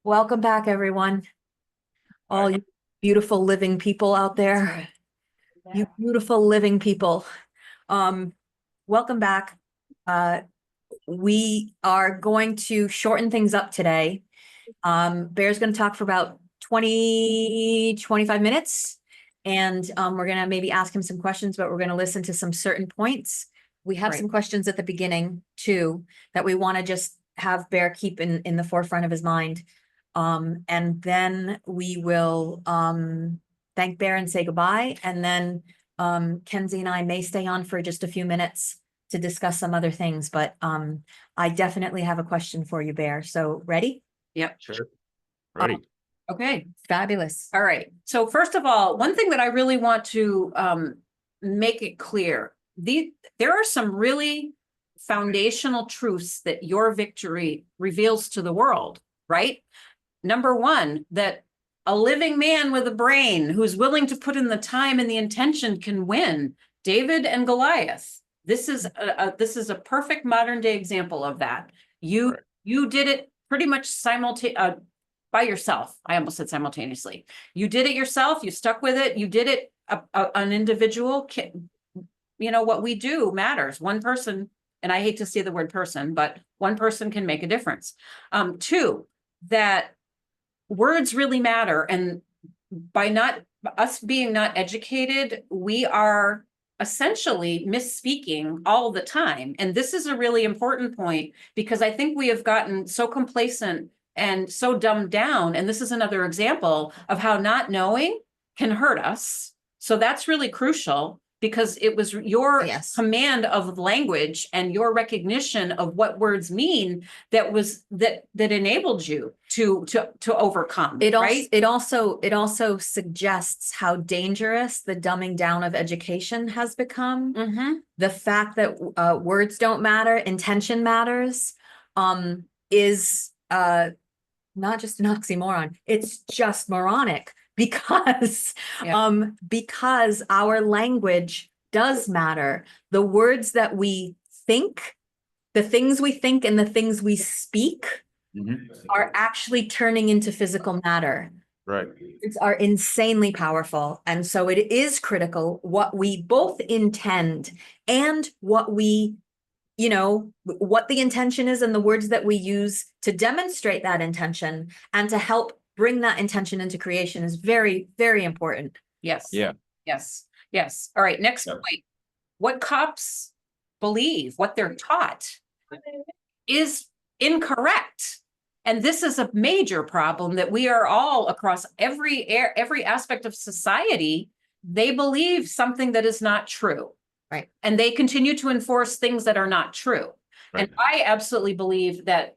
Welcome back, everyone. All you beautiful living people out there. You beautiful living people. Welcome back. We are going to shorten things up today. Bear's going to talk for about 25 minutes. And we're going to maybe ask him some questions, but we're going to listen to some certain points. We have some questions at the beginning too, that we want to just have Bear keep in the forefront of his mind. And then we will thank Bear and say goodbye. And then Kenzie and I may stay on for just a few minutes to discuss some other things, but I definitely have a question for you, Bear. So ready? Yep. Sure. Ready. Okay. Fabulous. All right. So first of all, one thing that I really want to make it clear, there are some really foundational truths that your victory reveals to the world, right? Number one, that a living man with a brain who's willing to put in the time and the intention can win. David and Goliath. This is a perfect modern day example of that. You did it pretty much by yourself. I almost said simultaneously. You did it yourself. You stuck with it. You did it. An individual. You know what we do matters. One person, and I hate to say the word person, but one person can make a difference. Two, that words really matter, and by us being not educated, we are essentially misspeaking all the time. And this is a really important point because I think we have gotten so complacent and so dumbed down. And this is another example of how not knowing can hurt us. So that's really crucial because it was your command of language and your recognition of what words mean that enabled you to overcome. It also suggests how dangerous the dumbing down of education has become. Mm-hmm. The fact that words don't matter, intention matters, is not just an oxymoron. It's just moronic because because our language does matter. The words that we think, the things we think and the things we speak are actually turning into physical matter. Right. Words are insanely powerful. And so it is critical what we both intend and what we, what the intention is and the words that we use to demonstrate that intention and to help bring that intention into creation is very, very important. Yes. Yeah. Yes. Yes. All right. Next point. What cops believe, what they're taught is incorrect. And this is a major problem that we are all across every aspect of society. They believe something that is not true. Right. And they continue to enforce things that are not true. Right. And I absolutely believe that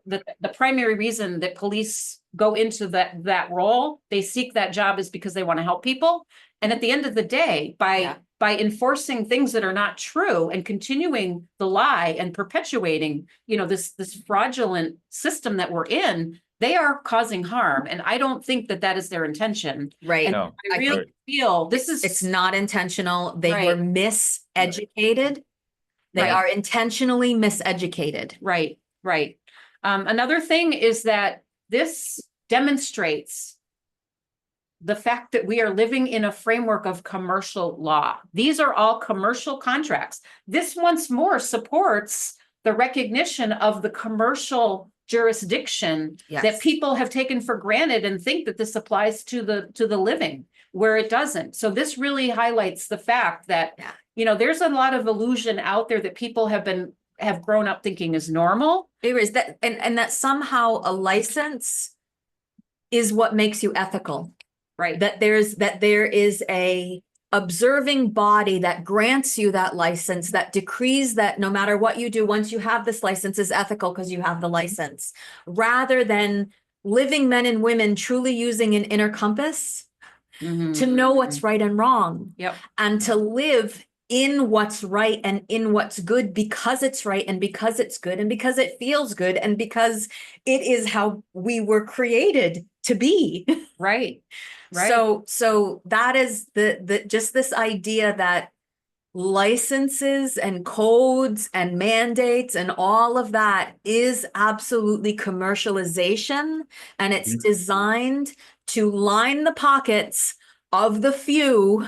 the primary reason that police go into that role, they seek that job, is because they want to help people. And at the end of the day, by enforcing things that are not true and continuing the lie and perpetuating, this fraudulent system that we're in, they are causing harm. And I don't think that is their intention. Right. And No. I really feel it's not intentional. They were miseducated. They are intentionally miseducated. Right. Right. Another thing is that this demonstrates the fact that we are living in a framework of commercial law. These are all commercial contracts. This once more supports the recognition of the commercial jurisdiction that people have taken for granted and think that this applies to the living, where it doesn't. So this really highlights the fact that, there's a lot of illusion out there that people have grown up thinking is normal. It is that, and that somehow a license is what makes you ethical. Right. That there is a observing body that grants you that license, that decrees that no matter what you do, once you have this license, is ethical because you have the license, rather than living men and women truly using an inner compass to know what's right and wrong, and to live in what's right and in what's good because it's right and because it's good and because it feels good and because it is how we were created to be. Right. So that is the just this idea that licenses and codes and mandates and all of that is absolutely commercialization, and it's designed to line the pockets of the few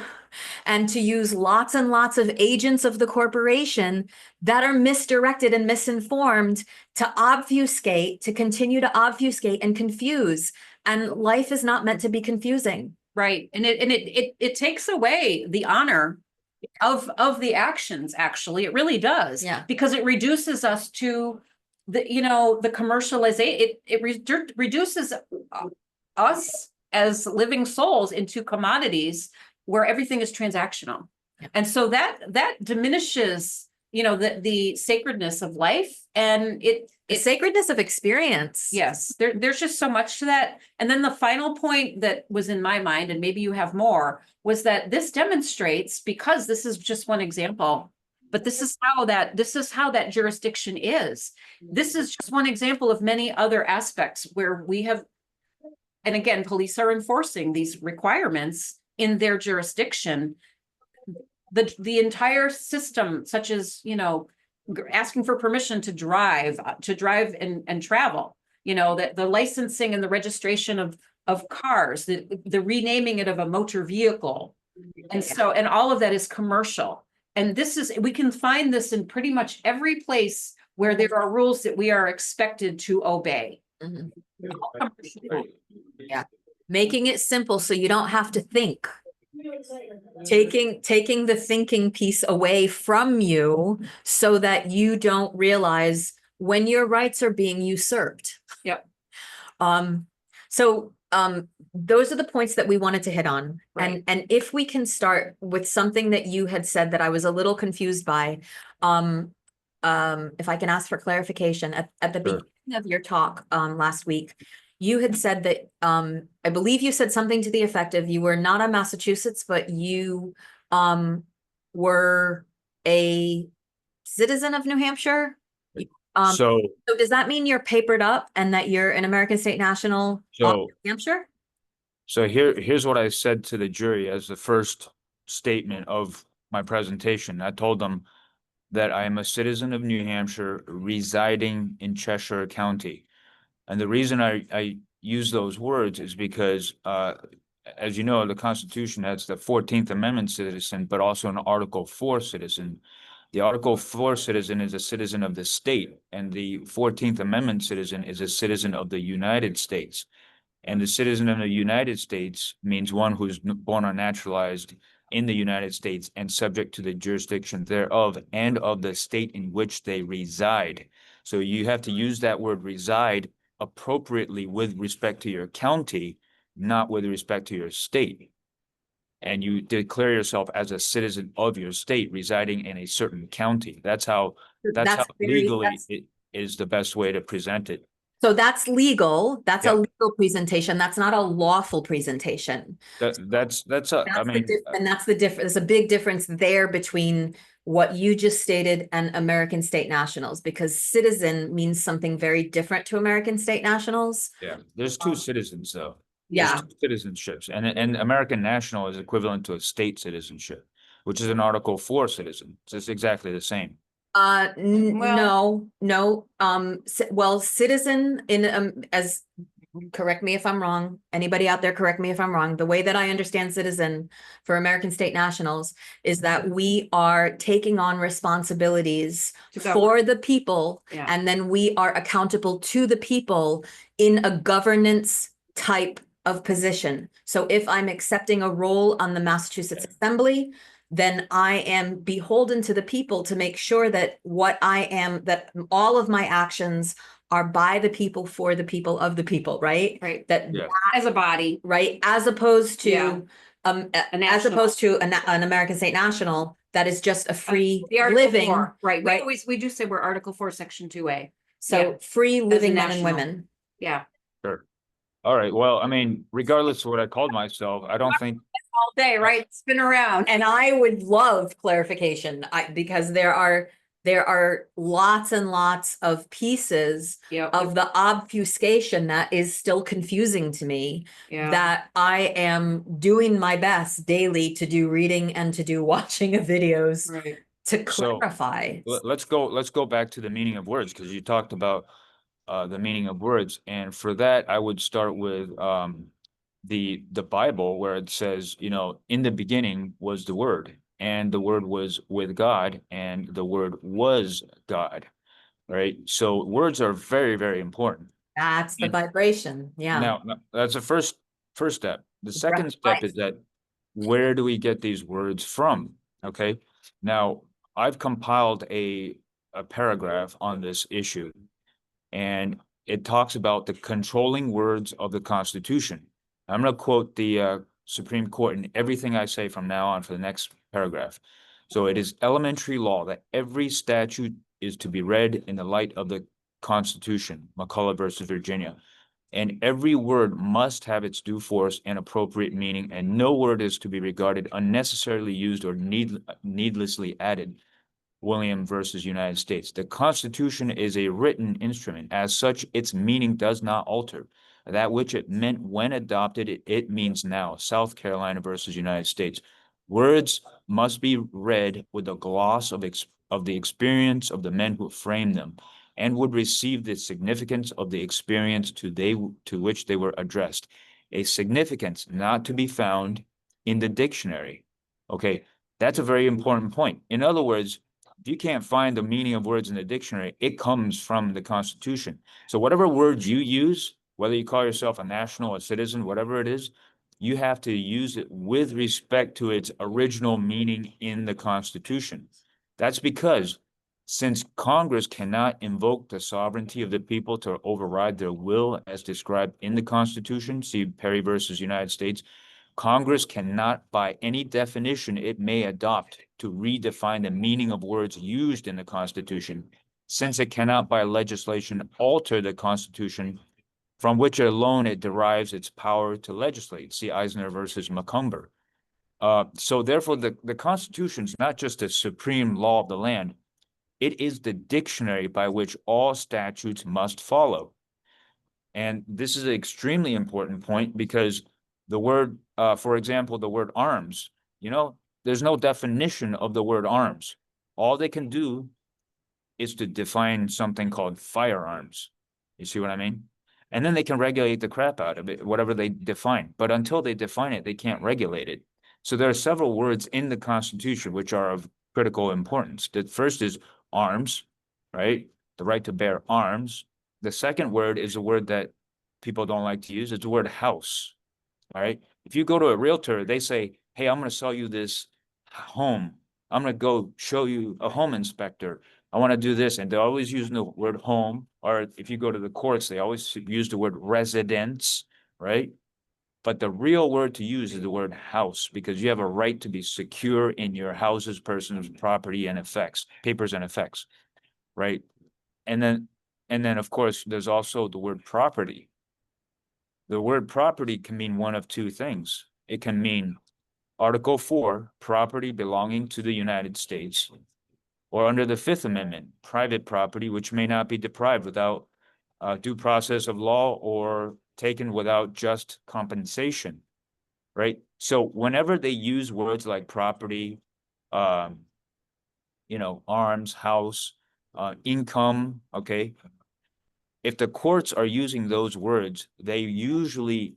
and to use lots and lots of agents of the corporation that are misdirected and misinformed to obfuscate, to continue to obfuscate and confuse. And life is not meant to be confusing. Right. And it takes away the honor of the actions, actually. It really does. Yeah. Because it reduces us to the commercialization. It reduces us as living souls into commodities where everything is transactional. Yeah. And so that diminishes, the sacredness of life, and The sacredness of experience. yes, there's just so much to that. And then the final point that was in my mind, and maybe you have more, was that this demonstrates, because this is just one example, but this is how that jurisdiction is. This is just one example of many other aspects where we have, and again, police are enforcing these requirements in their jurisdiction. The entire system, such as, asking for permission to drive and travel, that the licensing and the registration of cars, the renaming it of a motor vehicle. And all of that is commercial. And we can find this in pretty much every place where there are rules that we are expected to obey. Mhm. Yeah. Making it simple so you don't have to think. Taking the thinking piece away from you so that you don't realize when your rights are being usurped. Yep. So those are the points that we wanted to hit on. Right. And if we can start with something that you had said that I was a little confused by, if I can ask for clarification at the Sure. beginning of your talk last week, you had said that I believe you said something to the effect of you were not on Massachusetts, but you were a citizen of New Hampshire. So So does that mean you're papered up and that you're an American state national of New Hampshire? here's what I said to the jury as the first statement of my presentation. I told them that I am a citizen of New Hampshire residing in Cheshire County. And the reason I use those words is because, as you know, the Constitution has the 14th Amendment citizen, but also an Article 4 citizen. The Article 4 citizen is a citizen of the state, and the 14th Amendment citizen is a citizen of the United States. And the citizen of the United States means one who's born or naturalized in the United States and subject to the jurisdiction thereof and of the state in which they reside. So you have to use that word reside appropriately with respect to your county, not with respect to your state. And you declare yourself as a citizen of your state residing in a certain county. That's how legally it is the best way to present it. So that's legal. That's a Yeah. legal presentation. That's not a lawful presentation. That's And that's the difference. There's a big difference there between what you just stated and American state nationals, because citizen means something very different to American state nationals. Yeah, there's two citizens though. Yeah. There's two citizenships, and American national is equivalent to a state citizenship, which is an Article 4 citizen. So it's exactly the same. No, well, citizen as, correct me if I'm wrong, anybody out there, correct me if I'm wrong. The way that I understand citizen for American state nationals is that we are taking on responsibilities for the people, Yeah. and then we are accountable to the people in a governance type of position. So if I'm accepting a role on the Massachusetts Assembly, then I am beholden to the people to make sure that that all of my actions are by the people, for the people, of the people, right? Right. That Yeah. As a body. right, as opposed to Yeah. as opposed to an American state national that is just a free The Article living, 4, right? right. We do say we're Article 4, Section 2A. So Yeah. free living men and national. women. Yeah. Sure. All right. Well, I mean, regardless of what I called myself, I don't think All day, right? Spin around. And I would love clarification, because there are there are lots and lots of pieces Yeah, of the obfuscation that is still confusing to me, yeah. that I am doing my best daily to do reading and to do watching of videos Right. to So, clarify. Let's go back to the meaning of words, because you talked about the meaning of words. And for that, I would start with the Bible, where it says, you know, in the beginning was the Word, and the Word was with God, and the Word was God. Right? So words are very, very important. That's the And vibration. Yeah. now that's the first step. The The breath second of step life. is that where do we get these words from? Okay. Now I've compiled a paragraph on this issue, and it talks about the controlling words of the Constitution. I'm going to quote the Supreme Court in everything I say from now on for the next paragraph. So it is elementary law that every statute is to be read in the light of the Constitution, McCullough versus Virginia. And every word must have its due force and appropriate meaning, and no word is to be regarded unnecessarily used or needlessly added. William versus United States. The Constitution is a written instrument. As such, its meaning does not alter. That which it meant when adopted, it means now. South Carolina versus United States. Words must be read with the gloss of the experience of the men who framed them, and would receive the significance of the experience to which they were addressed. A significance not to be found in the dictionary. Okay, that's a very important point. In other words, if you can't find the meaning of words in the dictionary, it comes from the Constitution. So whatever words you use, whether you call yourself a national, a citizen, whatever it is, you have to use it with respect to its original meaning in the Constitution. That's because since Congress cannot invoke the sovereignty of the people to override their will as described in the Constitution, see Perry versus United States, Congress cannot, by any definition it may adopt, to redefine the meaning of words used in the Constitution, since it cannot by legislation alter the Constitution from which alone it derives its power to legislate. See Eisner versus Macomber. So therefore, the Constitution is not just a supreme law of the land. It is the dictionary by which all statutes must follow. And this is an extremely important point because the word, for example, the word arms, you know, there's no definition of the word arms. All they can do is to define something called firearms. You see what I mean? And then they can regulate the crap out of it, whatever they define. But until they define it, they can't regulate it. So there are several words in the Constitution which are of critical importance. The first is arms, right? The right to bear arms. The second word is a word that people don't like to use. It's the word house, all right? If you go to a realtor, they say, hey, I'm going to sell you this home. I'm going to go show you a home inspector. I want to do this. And they're always using the word home. Or if you go to the courts, they always use the word residence, right? But the real word to use is the word house, because you have a right to be secure in your houses, persons, property, and effects, papers and effects, right? And then of course, there's also the word property. The word property can mean one of two things. It can mean Article 4, property belonging to the United States, or under the Fifth Amendment, private property which may not be deprived without due process of law or taken without just compensation, right? So whenever they use words like property, um, you know, arms, house, income, okay, if the courts are using those words, they usually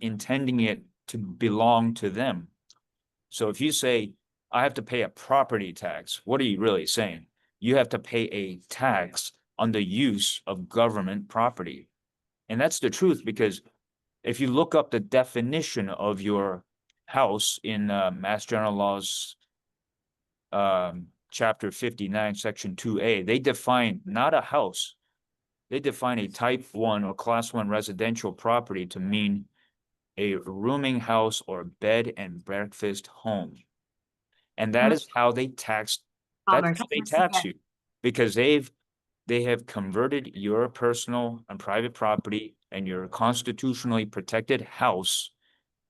intending it to belong to them. So if you say, I have to pay a property tax, what are you really saying? You have to pay a tax on the use of government property. And that's the truth, because if you look up the definition of your house in Mass General Laws, Chapter 59, Section 2A, they define not a house, they define a type 1 or class 1 residential property to mean a rooming house or bed and breakfast home. And that is how they tax, that's Commerce. how they tax you, because they have converted your personal and private property and your constitutionally protected house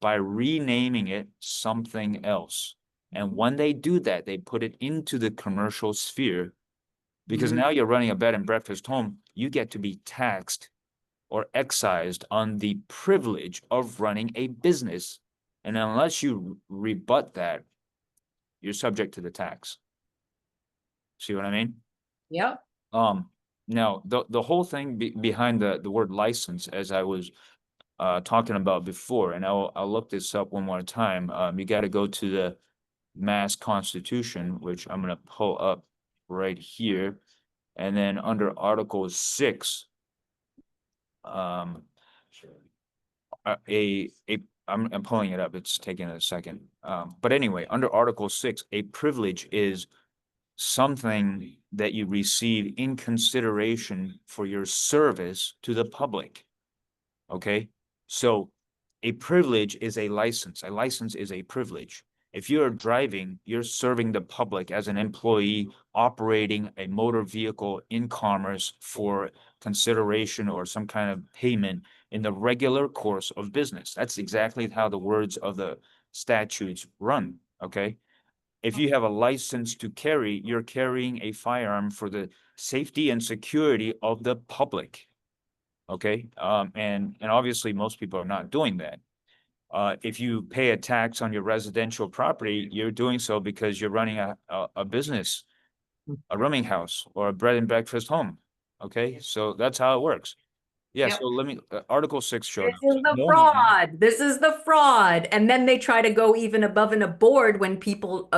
by renaming it something else. And when they do that, they put it into the commercial sphere Because Mhm. now you're running a bed and breakfast home, you get to be taxed or excised on the privilege of running a business. And unless you rebut that, you're subject to the tax. See what I mean? Yep. Now the whole thing behind the word license, as I was talking about before, and I'll look this up one more time. You got to go to the Mass Constitution, which I'm gonna pull up right here, and then under Article 6, um, I'm pulling it up. It's taking a second. But anyway, under Article 6, a privilege is something that you receive in consideration for your service to the public. Okay, so a privilege is a license. A license is a privilege. If you're driving, you're serving the public as an employee operating a motor vehicle in commerce for consideration or some kind of payment in the regular course of business. That's exactly how the words of the statutes run. Okay. If you have a license to carry, you're carrying a firearm for the safety and security of the public. Okay, and obviously most people are not doing that. If you pay a tax on your residential property, you're doing so because you're running a business, a rooming house, or a bread and breakfast home. Okay, so that's how it works. Yeah, Yep. so let me, Article 6 showed. This is the No man- fraud. This is the fraud. And then they try to go even above and aboard when people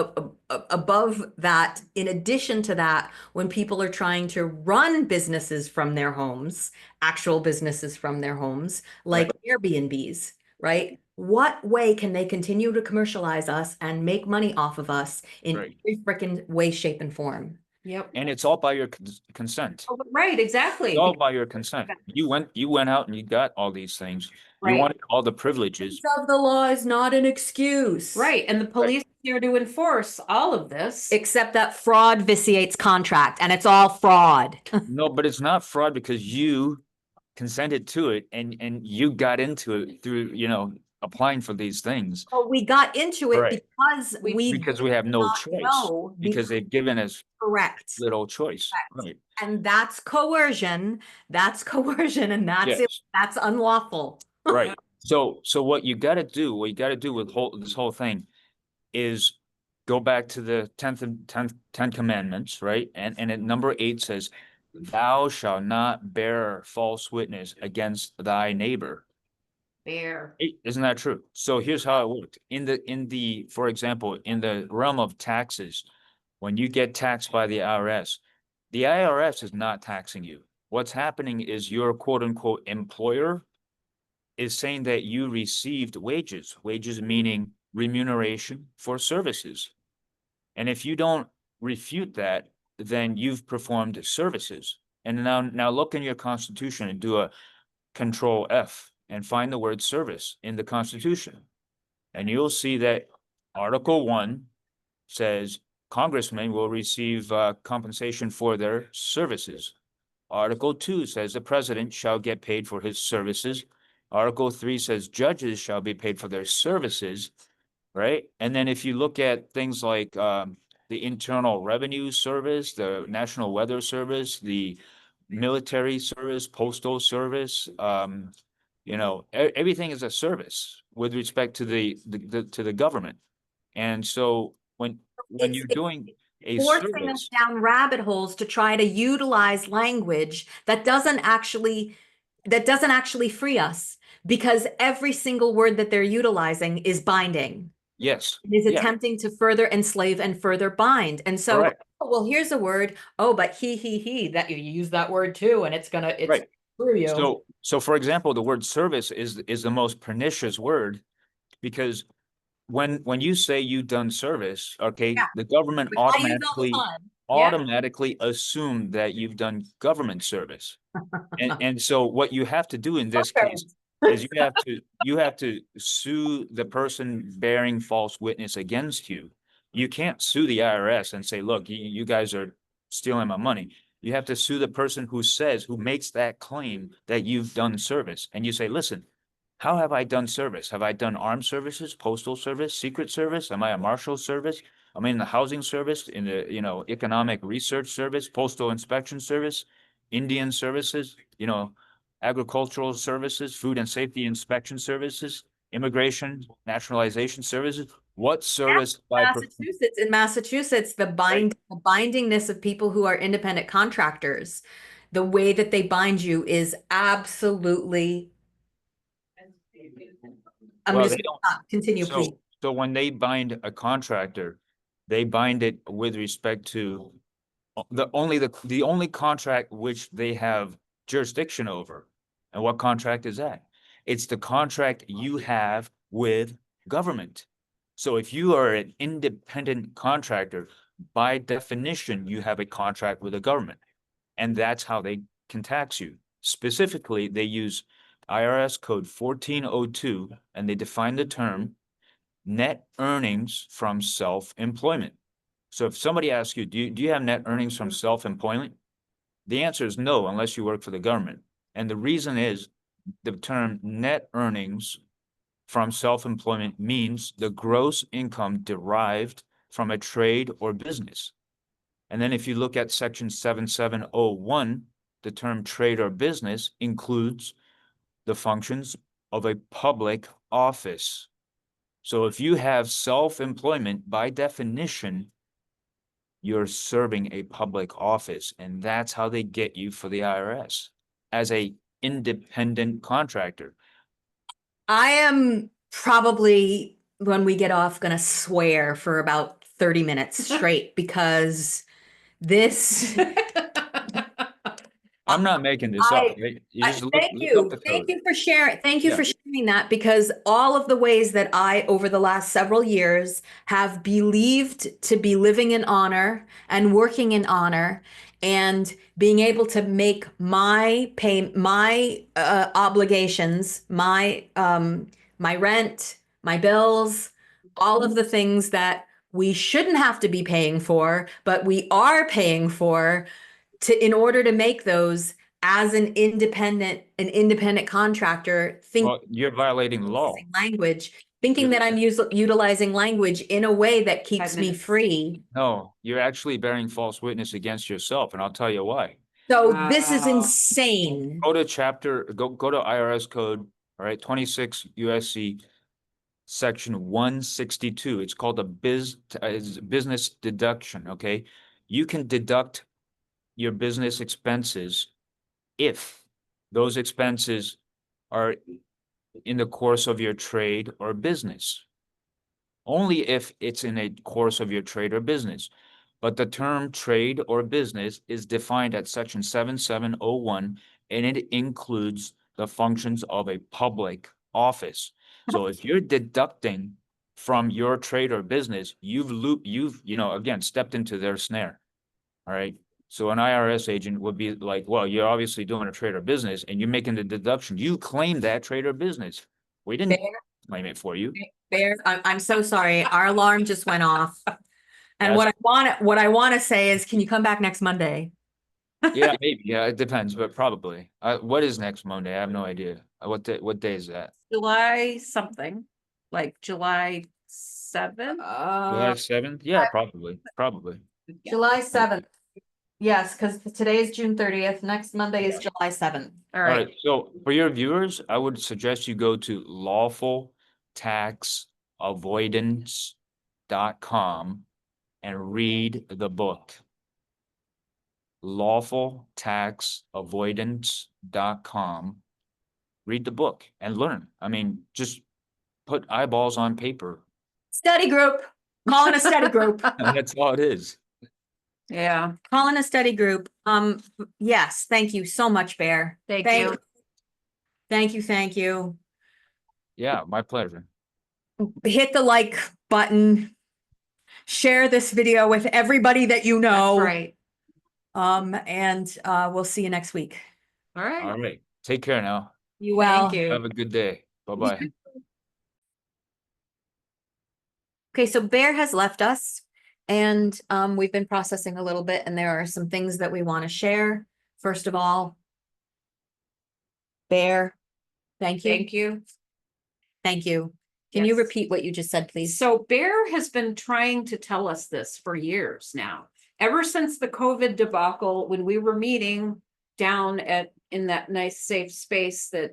above that, in addition to that, when people are trying to run businesses from their homes, actual businesses from their homes, like Airbnbs, right? What way can they continue to commercialize us and make money off of us in Right. every freaking way, shape, and form? Yep. And it's all by your consent. Oh, right, exactly. It's all by your consent. You went out and you got all these things. You Right. wanted all the privileges. Of the law is not an excuse. Right, and the police are here to enforce all of this. Except that fraud vitiates contract, and it's all fraud. No, but it's not fraud because you consented to it and you got into it through, applying for these things. But we got into it Right. because we Because we have no not choice, know because they've given us correct. little choice. Right. And that's coercion. That's coercion, and Yes. that's unlawful. Right. So what you got to do, with this whole thing is go back to the 10 commandments, right? And at number 8 says, thou shalt not bear false witness against thy neighbor. Fair. Isn't that true? So here's how it worked. For example, in the realm of taxes, when you get taxed by the IRS is not taxing you. What's happening is your quote unquote employer is saying that you received wages meaning remuneration for services. And if you don't refute that, then you've performed services. And now look in your constitution and do a Control F and find the word service in the Constitution. And you'll see that Article 1 says congressmen will receive compensation for their services. Article 2 says the president shall get paid for his services. Article 3 says judges shall be paid for their services, right? And then if you look at things like the Internal Revenue Service, the National Weather Service, the military service, postal service, everything is a service with respect to the government. And so when you're doing a Forcing us service, down rabbit holes to try to utilize language that doesn't actually free us, because every single word that they're utilizing is binding. yes, It is yeah, attempting to further enslave and further bind. And so, correct. oh, well, here's a word. Oh, but he, that you use that word too, and it's Right. screw you. So for example, the word service is the most pernicious word, because when you say you've done service, okay, Yeah. the government Which I use all the time. automatically assume that you've done government service. And so what you have to do in this case is you have to sue the person bearing false witness against you. You can't sue the IRS and say, look, you guys are stealing my money. You have to sue the person who makes that claim that you've done service. And you say, listen, how have I done service? Have I done armed services, postal service, secret service? Am I a marshal service? I'm in the housing service, in the, you know, economic research service, postal inspection service, Indian services, you know, agricultural services, food and safety inspection services, immigration, naturalization services. What service by In Massachusetts, the bindingness of people who are independent contractors, the way that they bind you is absolutely. I'm Well, just they don't. continue, please. So when they bind a contractor, they bind it with respect to the only contract which they have jurisdiction over. And what contract is that? It's the contract you have with government. So if you are an independent contractor, by definition, you have a contract with the government. And that's how they can tax you. Specifically, they use IRS code 1402, and they define the term net earnings from self-employment. So if somebody asks you, do you have net earnings from self-employment? The answer is no, unless you work for the government. And the reason is the term net earnings from self-employment means the gross income derived from a trade or business. And then if you look at section 7701, the term trade or business includes the functions of a public office. So if you have self-employment, by definition, you're serving a public office, and that's how they get you for the IRS as a independent contractor. I am probably, when we get off, gonna swear for about 30 minutes straight because this. I'm not making this up. You just look up the Thank code. you for sharing. Thank you Yeah. for sharing that, because all of the ways that I, over the last several years, have believed to be living in honor and working in honor and being able to make my obligations, my rent, my bills, all of the things that we shouldn't have to be paying for, but we are paying for in order to make those as an independent contractor, Well, you're violating the law. thinking that I'm utilizing language in a way that keeps me free. No, you're actually bearing false witness against yourself, and I'll tell you why. So this is insane. Go to go to IRS code, all right, 26 USC section 162. It's called a business deduction, okay? You can deduct your business expenses if those expenses are in the course of your trade or business. Only if it's in a course of your trade or business. But the term trade or business is defined at section 7701, and it includes the functions of a public office. So if you're deducting from your trade or business, you've again, stepped into their snare. All right. So an IRS agent would be like, well, you're obviously doing a trade or business and you're making the deduction. You claim that trade or business. We didn't claim it for you. Bear, I'm so sorry. Our alarm just went off. And That's- what I want to say is, can you come back next Monday? Yeah, maybe. Yeah, it depends, but probably. What is next Monday? I have no idea. What day is that? July something, like July 7th. July 7th? Yeah, probably. July 7th. Yes, because today is June 30th. Next Monday is July 7th. All All right. right. So for your viewers, I would suggest you go to lawfultaxavoidance.com and read the book. Lawfultaxavoidance.com. Read the book and learn. I mean, just put eyeballs on paper. Study group. Calling a study group. That's all it is. Yeah. Calling a study group. Yes, thank you so much, Bear. Thank you. Thank you. Yeah, my pleasure. Hit the like button. Share this video with everybody that you know. That's right. And we'll see you next week. All right. All right. Take care now. You well. Thank you. Have a good day. Bye-bye. Okay, so Bear has left us, and we've been processing a little bit, and there are some things that we want to share. First of all, Bear, thank you. Thank you. Thank you. Can you Yes. repeat what you just said, please? So Bear has been trying to tell us this for years now. Ever since the COVID debacle, when we were meeting down in that nice safe space that,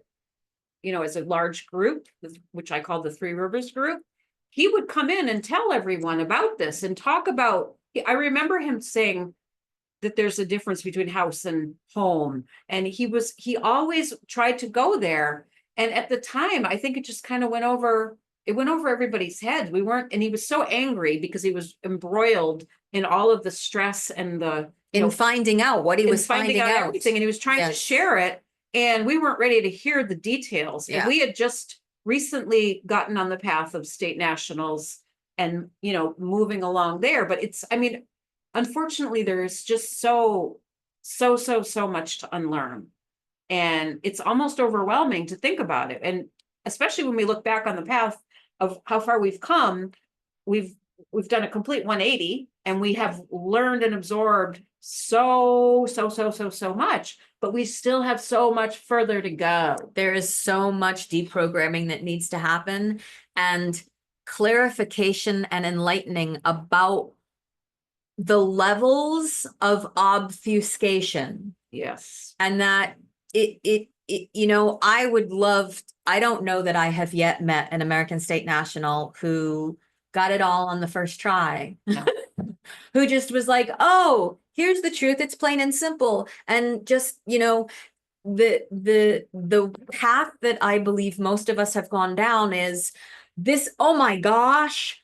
as a large group, which I call the Three Rivers group, he would come in and tell everyone about this and talk about, I remember him saying that there's a difference between house and home. And he always tried to go there. And at the time, I think it just kind of went over everybody's heads. And he was so angry because he was embroiled in all of the stress and In finding out what he was finding out. everything, and he was trying to Yes. share it, and we weren't ready to hear the details. Yeah. And we had just recently gotten on the path of state nationals and, moving along there. But unfortunately, there's just so much to unlearn. And it's almost overwhelming to think about it. And especially when we look back on the path of how far we've come, we've done a complete 180, and we have learned and absorbed so much, but we still have so much further to go. There is so much deprogramming that needs to happen, and clarification and enlightening about the levels of obfuscation. Yes. And that I don't know that I have yet met an American state national who got it all on the first try. No. Who just was like, oh, here's the truth. It's plain and simple. And just, the path that I believe most of us have gone down is this, oh my gosh,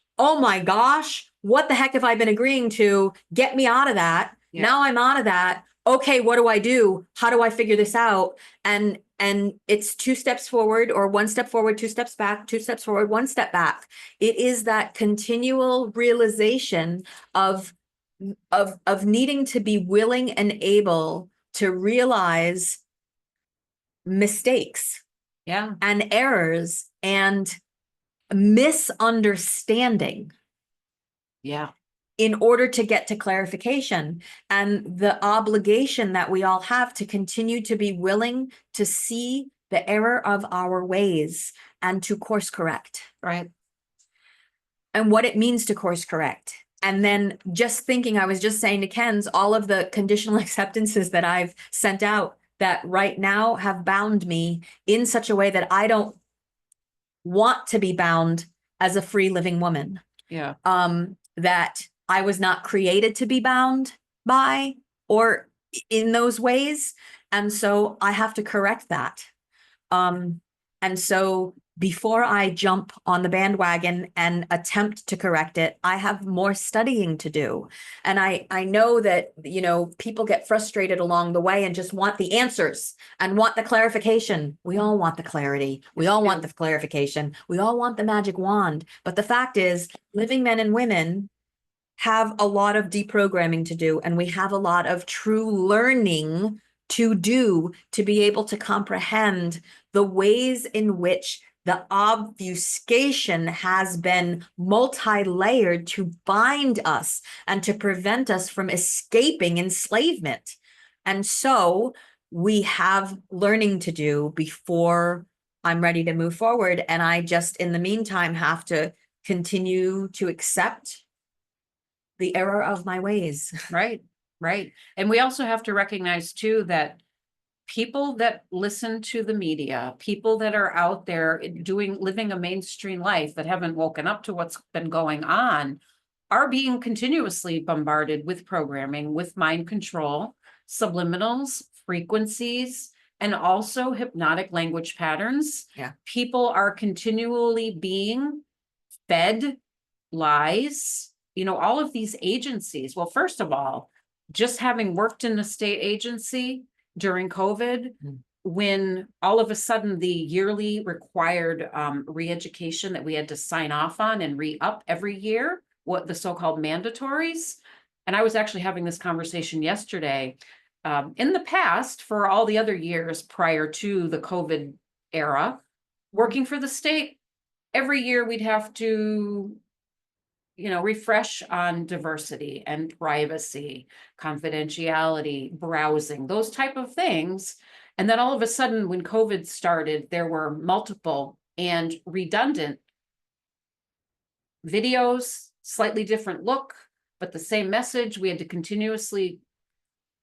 what the heck have I been agreeing to? Get me out of that. Yeah. Now I'm out of that. Okay, what do I do? How do I figure this out? And it's 2 steps forward, or 1 step forward, 2 steps back, 2 steps forward, 1 step back. It is that continual realization of needing to be willing and able to realize mistakes Yeah. and errors and misunderstanding Yeah. in order to get to clarification, and the obligation that we all have to continue to be willing to see the error of our ways and to course correct. Right. And what it means to course correct. And then just thinking, I was just saying to Ken's, all of the conditional acceptances that I've sent out that right now have bound me in such a way that I don't want to be bound as a free living woman. Yeah. That I was not created to be bound by or in those ways. And so I have to correct that. And so before I jump on the bandwagon and attempt to correct it, I have more studying to do. And I know that, people get frustrated along the way and just want the answers and want the clarification. We all want the clarity. We all want the clarification. We all want the magic wand. But the fact is, living men and women have a lot of deprogramming to do, and we have a lot of true learning to do to be able to comprehend the ways in which the obfuscation has been multi-layered to bind us and to prevent us from escaping enslavement. And so we have learning to do before I'm ready to move forward. And I just, in the meantime, have to continue to accept the error of my ways. Right. Right. And we also have to recognize too that people that listen to the media, people that are out there living a mainstream life that haven't woken up to what's been going on, are being continuously bombarded with programming, with mind control, subliminals, frequencies, and also hypnotic language patterns. Yeah. People are continually being fed lies, all of these agencies. Well, first of all, just having worked in a state agency during COVID, when all of a sudden the yearly required re-education that we had to sign off on and re-up every year, what the so-called mandatories. And I was actually having this conversation yesterday. In the past, for all the other years prior to the COVID era, working for the state, every year we'd have to refresh on diversity and privacy, confidentiality, browsing, those type of things. And then all of a sudden, when COVID started, there were multiple and redundant videos, slightly different look, but the same message we had to continuously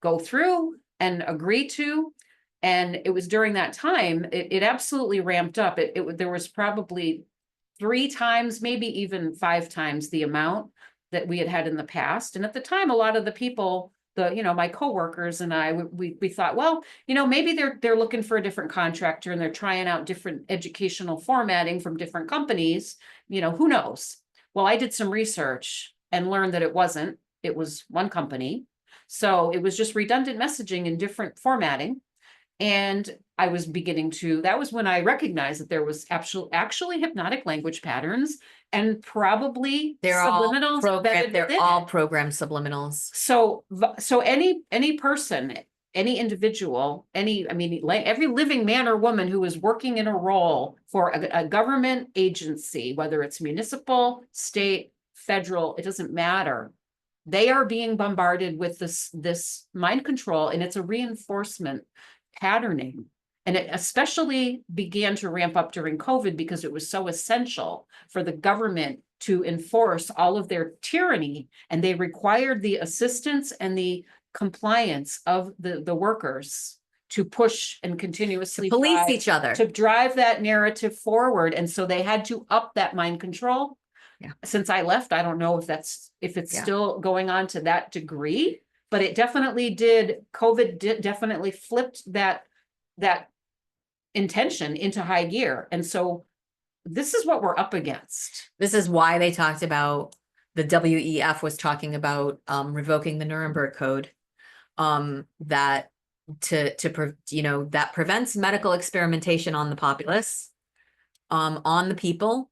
go through and agree to. And it was during that time, it absolutely ramped up. There was probably 3 times, maybe even 5 times the amount that we had in the past. And at the time, a lot of the people, my coworkers and I, we thought, well, maybe they're looking for a different contractor and they're trying out different educational formatting from different companies. Who knows? Well, I did some research and learned that it was one company. So it was just redundant messaging in different formatting. And I was that was when I recognized that there was actually hypnotic language patterns and probably They're all subliminals embedded they're within all it. programmed subliminals. So any person, any individual, every living man or woman who is working in a role for a government agency, whether it's municipal, state, federal, it doesn't matter. They are being bombarded with this mind control, and it's a reinforcement patterning. And it especially began to ramp up during COVID because it was so essential for the government to enforce all of their tyranny, and they required the assistance and the compliance of the workers to push and continuously Police each other. to drive that narrative forward. And so they had to up that mind control. Yeah. Since I left, I don't know if it's Yeah. still going on to that degree, but it definitely did. COVID definitely flipped that intention into high gear. And so this is what we're up against. This is why they talked about, the WEF was talking about revoking the Nuremberg Code, that that prevents medical experimentation on the populace, on the people.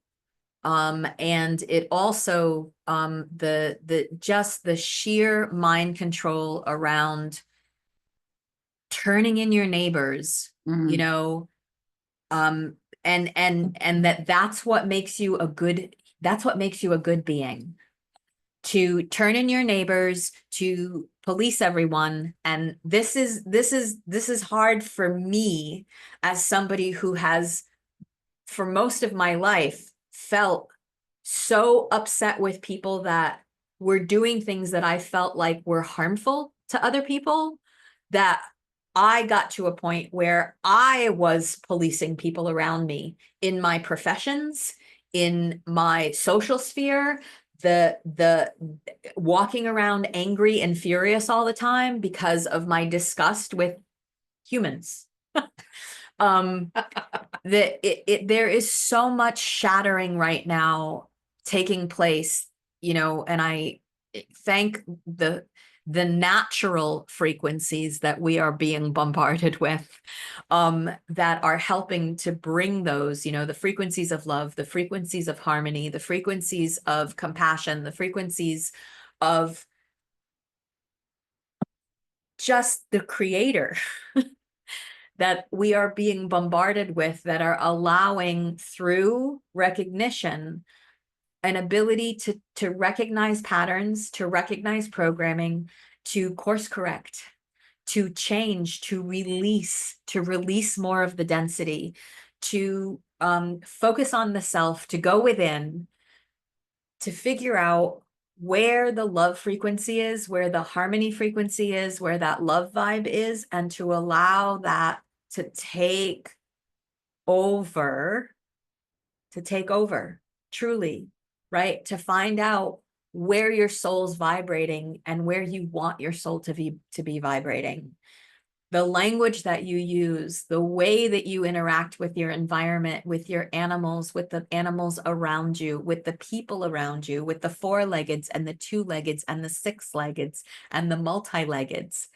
And it also, the sheer mind control around turning in your neighbors, Mhm. and that's what makes you a good being, to turn in your neighbors, to police everyone. And this is hard for me, as somebody who has, for most of my life, felt so upset with people that were doing things that I felt like were harmful to other people, that I got to a point where I was policing people around me in my professions, in my social sphere, the walking around angry and furious all the time because of my disgust with humans. There is so much shattering right now taking place, and I thank the natural frequencies that we are being bombarded with, that are helping to bring those, the frequencies of love, the frequencies of harmony, the frequencies of compassion, the frequencies of just the creator that we are being bombarded with, that are allowing, through recognition, an ability to recognize patterns, to recognize programming, to course correct, to change, to release more of the density, to focus on the self, to go within, to figure out where the love frequency is, where the harmony frequency is, where that love vibe is, and to allow that to take over, truly, right? To find out where your soul's vibrating and where you want your soul to be vibrating. The language that you use, the way that you interact with your environment, with your animals, with the animals around you, with the people around you, with the 4-leggeds and the 2-leggeds and the 6-leggeds and the multi-leggeds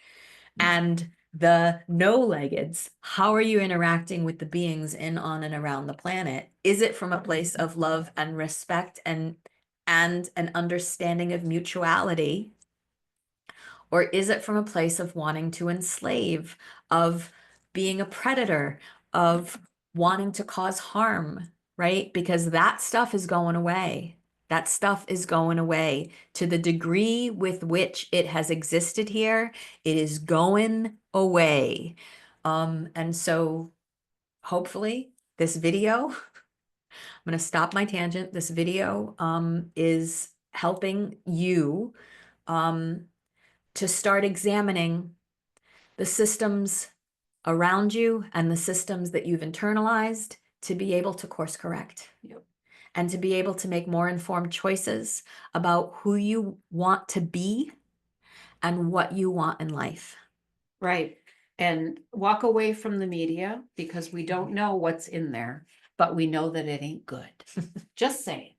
and the no-leggeds. How are you interacting with the beings in, on, and around the planet? Is it from a place of love and respect and an understanding of mutuality? Or is it from a place of wanting to enslave, of being a predator, of wanting to cause harm, right? Because that stuff is going away. That stuff is going away. To the degree with which it has existed here, it is going away. And so hopefully this video I'm going to stop my tangent. This video is helping you to start examining the systems around you and the systems that you've internalized to be able to course correct. Yep. And to be able to make more informed choices about who you want to be and what you want in life. Right. And walk away from the media because we don't know what's in there, but we know that it ain't good. Just saying.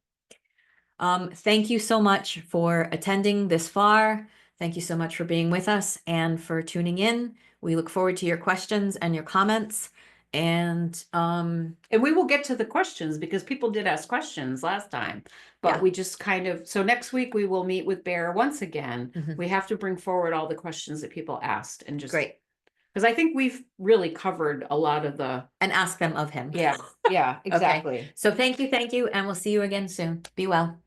Thank you so much for attending this far. Thank you so much for being with us and for tuning in. We look forward to your questions and your comments. And And we will get to the questions because people did ask questions last time, but Yeah. we just kind of, so next week we will meet with Bear once again. Mhm. We have to bring forward all the questions that people asked and just. Great. Because I think we've really covered a lot of the, And ask them of him. yeah, exactly. So thank you, and we'll see you again soon. Be well.